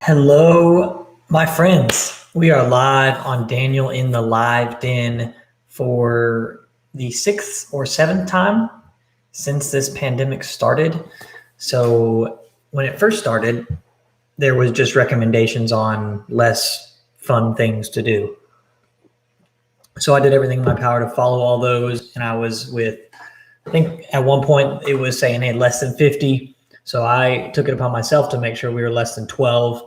Hello, my friends. We are live on Daniel in the Live Den for the sixth or seventh time since this pandemic started. So, when it first started, there was just recommendations on less fun things to do. So, I did everything in my power to follow all those, and I was with, I think at one point it was saying, hey, less than 50. So, I took it upon myself to make sure we were less than 12.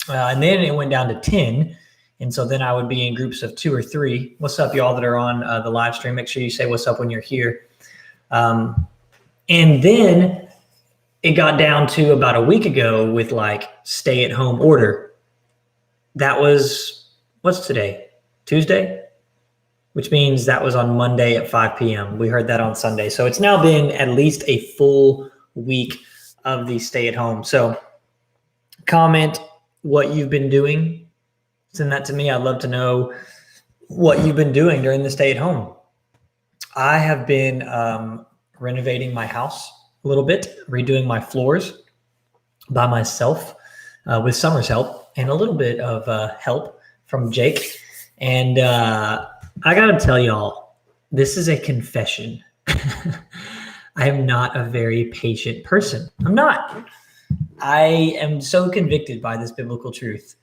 And then it went down to 10. And so then I would be in groups of 2 or 3. What's up, y'all that are on the live stream? Make sure you say what's up when you're here. And then it got down to about a week ago with like stay at home order. That was, what's today? Tuesday? Which means that was on Monday at 5 p.m. We heard that on Sunday. So it's now been at least a full week of the stay at home. So comment what you've been doing. Send that to me. I'd love to know what you've been doing during the stay at home. I have been renovating my house a little bit, redoing my floors by myself with Summer's help and a little bit of help from Jake. And I got to tell y'all, this is a confession. I am not a very patient person. I'm not. I am so convicted by this biblical truth.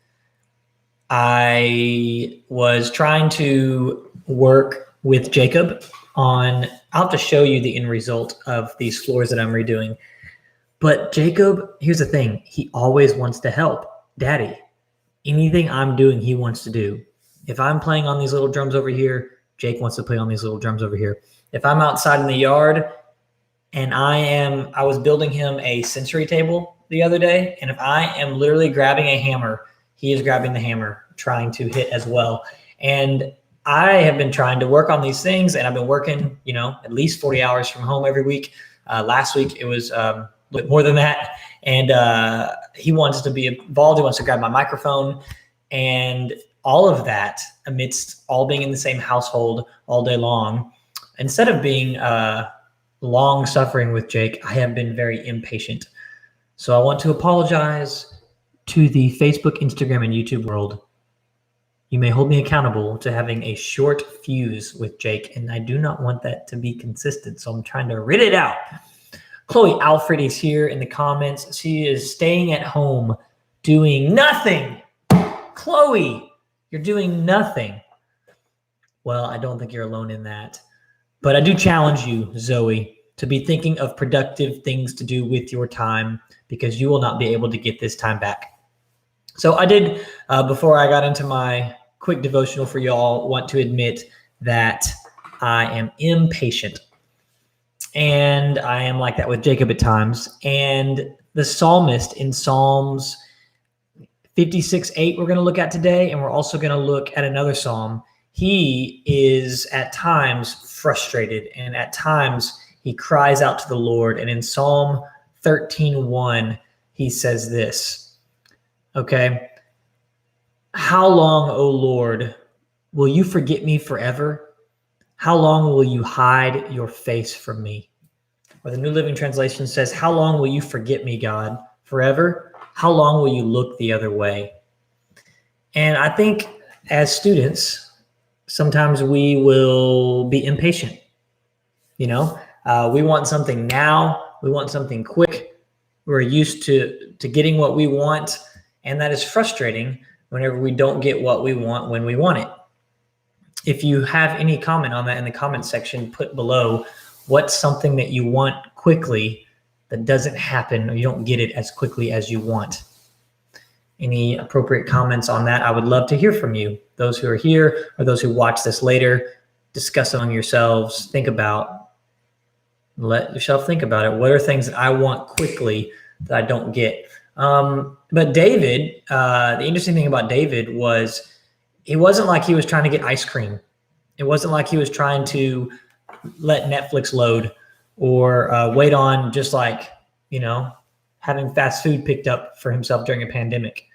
I was trying to work with Jacob on, I'll have to show you the end result of these floors that I'm redoing. But Jacob, here's the thing. He always wants to help Daddy. Anything I'm doing, he wants to do. If I'm playing on these little drums over here, Jake wants to play on these little drums over here. If I'm outside in the yard and I was building him a sensory table the other day, and if I am literally grabbing a hammer, he is grabbing the hammer, trying to hit as well. And I have been trying to work on these things, and I've been working, at least 40 hours from home every week. Last week it was a bit more than that, and he wants to be involved. He wants to grab my microphone, and all of that amidst all being in the same household all day long. Instead of being long suffering with Jake, I have been very impatient. So I want to apologize to the Facebook, Instagram, and YouTube world. You may hold me accountable to having a short fuse with Jake, and I do not want that to be consistent, so I'm trying to rid it out. Chloe Alfred is here in the comments. She is staying at home doing nothing. Chloe, you're doing nothing. Well, I don't think you're alone in that. But I do challenge you, Zoe, to be thinking of productive things to do with your time, because you will not be able to get this time back. So I did, before I got into my quick devotional for y'all, want to admit that I am impatient. And I am like that with Jacob at times. And the psalmist in Psalms 56:8 we're going to look at today, and we're also going to look at another psalm. He is at times frustrated, and at times he cries out to the Lord. And in Psalm 13:1, he says this, okay? How long, O Lord, will you forget me forever? How long will you hide your face from me? Or the New Living Translation says, how long will you forget me, God? Forever? How long will you look the other way? And I think as students, sometimes we will be impatient. We want something now. We want something quick. We're used to getting what we want, and that is frustrating whenever we don't get what we want when we want it. If you have any comment on that in the comment section, put below what's something that you want quickly that doesn't happen, or you don't get it as quickly as you want. Any appropriate comments on that? I would love to hear from you. Those who are here or those who watch this later, discuss among yourselves, let yourself think about it. What are things that I want quickly that I don't get? But David, the interesting thing about David was it wasn't like he was trying to get ice cream. It wasn't like he was trying to let Netflix load or wait on just like, having fast food picked up for himself during a pandemic.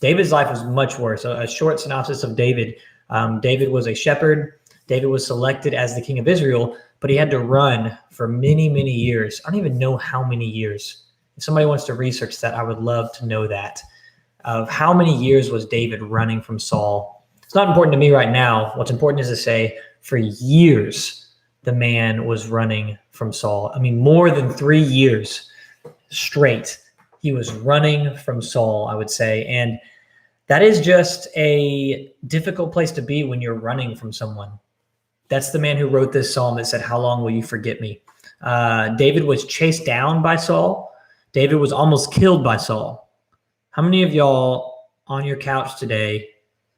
David's life was much worse. A short synopsis of David. David was a shepherd. David was selected as the king of Israel, but he had to run for many, many years. I don't even know how many years. If somebody wants to research that, I would love to know that. of how many years was David running from Saul. It's not important to me right now. What's important is to say for years, the man was running from Saul. I mean, more than 3 years straight, he was running from Saul, I would say. And that is just a difficult place to be when you're running from someone. That's the man who wrote this psalm that said, "How long will you forget me?" David was chased down by Saul. David was almost killed by Saul. How many of y'all on your couch today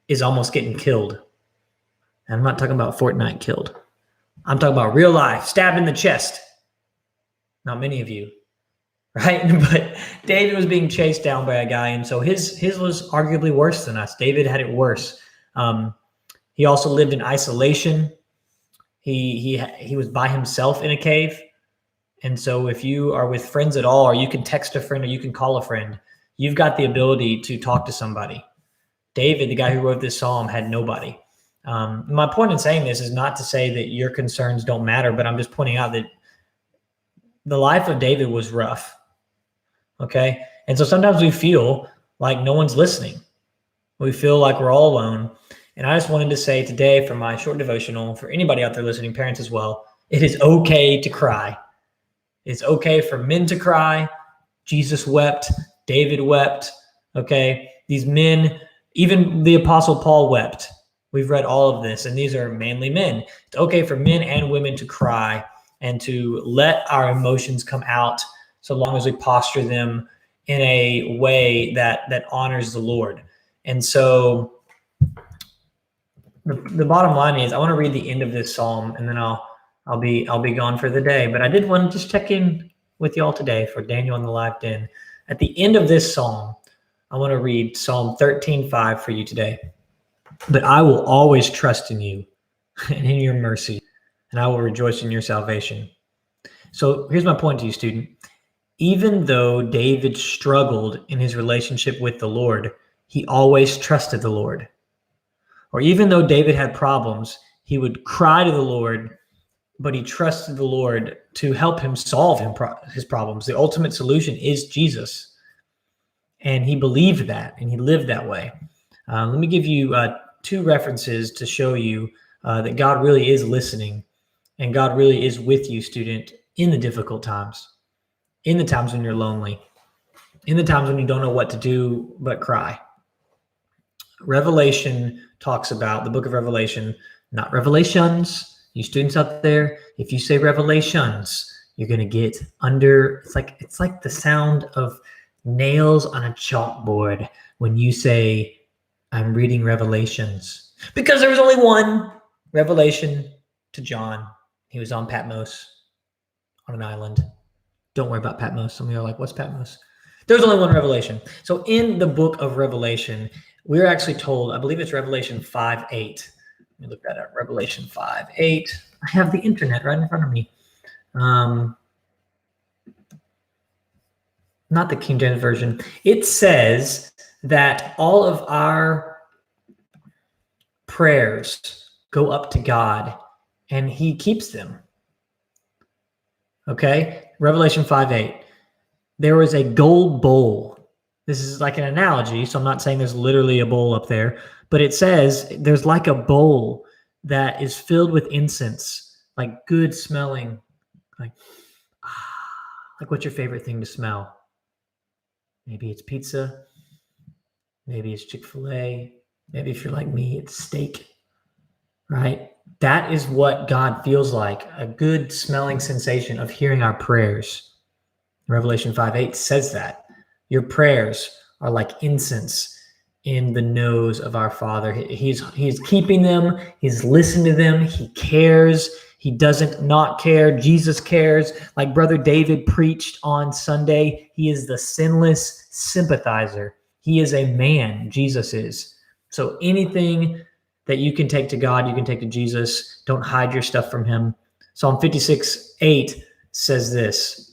is almost getting killed? And I'm not talking about Fortnite killed. I'm talking about real life, stabbed in the chest. Not many of you, right? But David was being chased down by a guy, and so his was arguably worse than us. David had it worse. He also lived in isolation. He was by himself in a cave. And so if you are with friends at all, or you can text a friend or you can call a friend, you've got the ability to talk to somebody. David, the guy who wrote this psalm, had nobody. My point in saying this is not to say that your concerns don't matter, but I'm just pointing out that the life of David was rough. Okay? And so sometimes we feel like no one's listening. We feel like we're all alone. And I just wanted to say today, for my short devotional, for anybody out there listening, parents as well, it is okay to cry. It's okay for men to cry. Jesus wept. David wept. Okay? These men, even the Apostle Paul wept. We've read all of this, and these are manly men. It's okay for men and women to cry and to let our emotions come out so long as we posture them in a way that honors the Lord. And so the bottom line is, I want to read the end of this psalm, and then I'll be gone for the day. But I did want to just check in with y'all today for Daniel in the Live Den. At the end of this psalm, I want to read Psalm 13:5 for you today. But I will always trust in you and in your mercy, and I will rejoice in your salvation. So here's my point to you, student. Even though David struggled in his relationship with the Lord, he always trusted the Lord. Or even though David had problems, he would cry to the Lord, but he trusted the Lord to help him solve his problems. The ultimate solution is Jesus. And he believed that, and he lived that way. Let me give you 2 references to show you that God really is listening, and God really is with you, student, in the difficult times, in the times when you're lonely, in the times when you don't know what to do but cry. Revelation talks about, the book of Revelation, not Revelations. You students out there, if you say Revelations, you're going to get under, it's like the sound of nails on a chalkboard when you say, I'm reading Revelations. Because there was only one revelation to John. He was on Patmos, on an island. Don't worry about Patmos. Some of you are like, what's Patmos? There's only one revelation. So in the book of Revelation, we're actually told, I believe it's Revelation 5:8. Let me look that up. Revelation 5:8. I have the internet right in front of me. Not the King James Version. It says that all of our prayers go up to God and he keeps them. Okay? Revelation 5:8. There was a gold bowl. This is like an analogy, so I'm not saying there's literally a bowl up there, but it says there's like a bowl that is filled with incense, like good smelling, like what's your favorite thing to smell? Maybe it's pizza. Maybe it's Chick-fil-A. Maybe if you're like me, it's steak, right? That is what God feels like, a good smelling sensation of hearing our prayers. Revelation 5:8 says that. Your prayers are like incense in the nose of our Father. He's keeping them. He's listening to them. He cares. He doesn't not care. Jesus cares. Like Brother David preached on Sunday, he is the sinless sympathizer. He is a man. Jesus is. So anything that you can take to God, you can take to Jesus. Don't hide your stuff from him. Psalm 56:8 says this.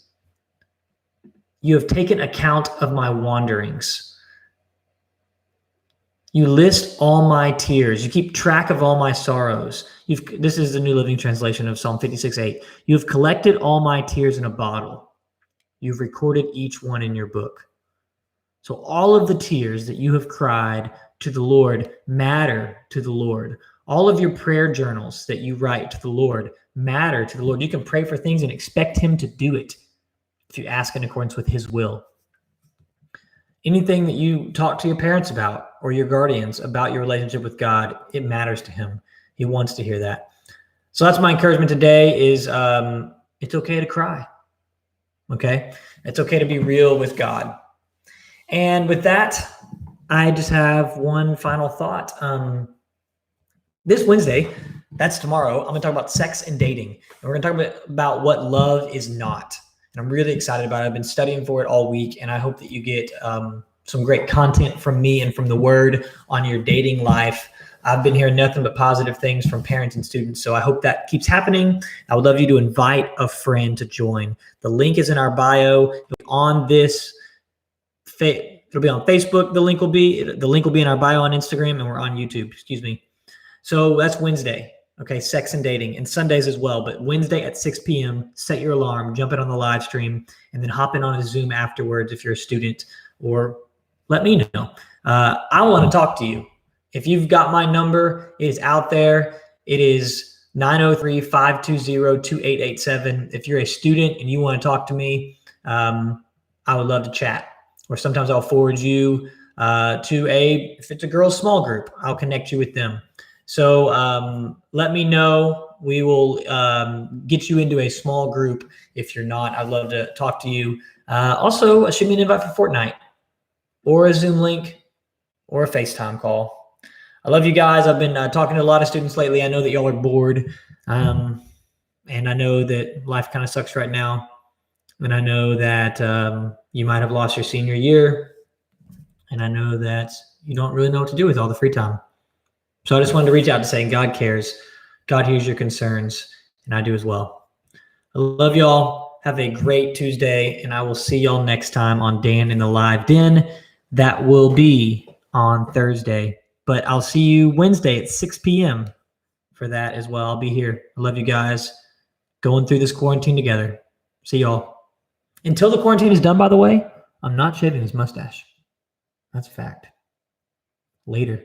You have taken account of my wanderings. You list all my tears. You keep track of all my sorrows. This is the New Living Translation of Psalm 56:8. You have collected all my tears in a bottle. You've recorded each one in your book. So all of the tears that you have cried to the Lord matter to the Lord. All of your prayer journals that you write to the Lord matter to the Lord. You can pray for things and expect him to do it if you ask in accordance with his will. Anything that you talk to your parents about or your guardians about your relationship with God, it matters to him. He wants to hear that. So that's my encouragement today is it's okay to cry. Okay? It's okay to be real with God. And with that, I just have one final thought. This Wednesday, that's tomorrow, I'm going to talk about sex and dating. And we're going to talk about what love is not. And I'm really excited about it. I've been studying for it all week, and I hope that you get some great content from me and from the Word on your dating life. I've been hearing nothing but positive things from parents and students, so I hope that keeps happening. I would love you to invite a friend to join. The link is in our bio. On this, it'll be on Facebook. The link will be in our bio on Instagram, and we're on YouTube. Excuse me. So that's Wednesday. Okay, sex and dating, and Sundays as well. But Wednesday at 6 p.m., set your alarm, jump in on the live stream, and then hop in on a Zoom afterwards if you're a student, or let me know. I want to talk to you. If you've got my number, it is out there. It is 903-520-2887. If you're a student and you want to talk to me, I would love to chat. Or sometimes I'll forward you if it's a girls' small group, I'll connect you with them. So let me know. We will get you into a small group if you're not. I'd love to talk to you. Also, shoot me an invite for Fortnite or a Zoom link or a FaceTime call. I love you guys. I've been talking to a lot of students lately. I know that y'all are bored. And I know that life kind of sucks right now. And I know that you might have lost your senior year. And I know that you don't really know what to do with all the free time. So I just wanted to reach out to say God cares. God hears your concerns, and I do as well. I love y'all. Have a great Tuesday, and I will see y'all next time on Dan in the Live Den. That will be on Thursday, but I'll see you Wednesday at 6 p.m. for that as well. I'll be here. I love you guys. Going through this quarantine together. See y'all. Until the quarantine is done, by the way, I'm not shaving this mustache. That's a fact. Later.